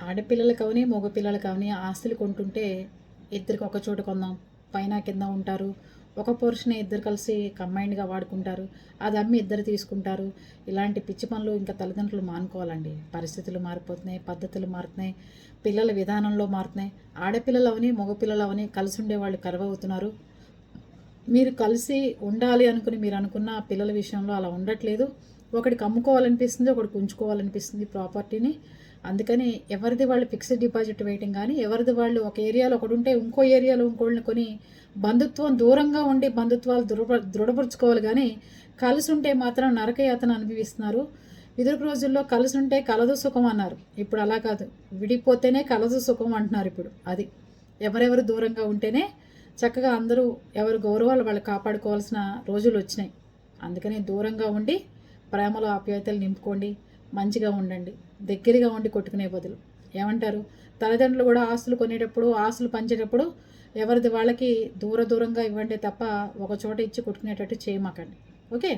ఆడపిల్లలకి అవని మగపిల్లలకి అవని ఆస్తులు కొంటుంటే ఇద్దరికి ఒక చోట కొందాం, పైన కింద ఉంటారు, ఒక పోర్షన్ ఇద్దరు కలిసి కంబైన్డ్గా వాడుకుంటారు, అది అమ్మి ఇద్దరు తీసుకుంటారు. ఇలాంటి పిచ్చి పనులు ఇంకా తల్లిదండ్రులు మానుకోవాలండి. పరిస్థితులు మారిపోతున్నాయి, పద్ధతులు మారుతున్నాయి, పిల్లల విధానంలో మారుతున్నాయి. ఆడపిల్లలు అవని మగపిల్లలు అవని కలిసి ఉండేవాళ్ళు కరువవుతున్నారు. మీరు కలిసి ఉండాలి అనుకుని మీరు అనుకున్న పిల్లల విషయంలో అలా ఉండట్లేదు. ఒకడికి అమ్ముకోవాలనిపిస్తుంది, ఒకడికి ఉంచుకోవాలనిపిస్తుంది ప్రాపర్టీని. అందుకని ఎవరిది వాళ్ళు ఫిక్స్డ్ డిపాజిట్ వేయటం కానీ, ఎవరిది వాళ్ళు ఒక ఏరియాలో ఒకడుంటే ఇంకో ఏరియాలో ఇంకోళ్ళని కొని బంధుత్వం దూరంగా ఉండి బంధుత్వాలు దృఢపరుచుకోవాలి. కానీ కలిసి ఉంటే మాత్రం నరకయాతన అనుభవిస్తున్నారు. ఇదివరకు రోజుల్లో కలిసి ఉంటే కలదు సుఖం అన్నారు, ఇప్పుడు అలా కాదు, విడిపోతేనే కలదు సుఖం అంటున్నారు ఇప్పుడు. అది ఎవరెవరు దూరంగా ఉంటేనే చక్కగా అందరూ ఎవరి గౌరవాలు వాళ్ళు కాపాడుకోవాల్సిన రోజులు వచ్చినాయి. అందుకని దూరంగా ఉండి ప్రేమలో ఆప్యాయతలు నింపుకోండి, మంచిగా ఉండండి, దగ్గరగా ఉండి కొట్టుకునే బదులు. ఏమంటారు? తల్లిదండ్రులు కూడా ఆస్తులు కొనేటప్పుడు, ఆస్తులు పంచేటప్పుడు ఎవరిది వాళ్ళకి దూరంగా ఇవ్వండి తప్ప ఒక చోట ఇచ్చి కొట్టుకునేటట్టు చేయమాకండి. ఓకే.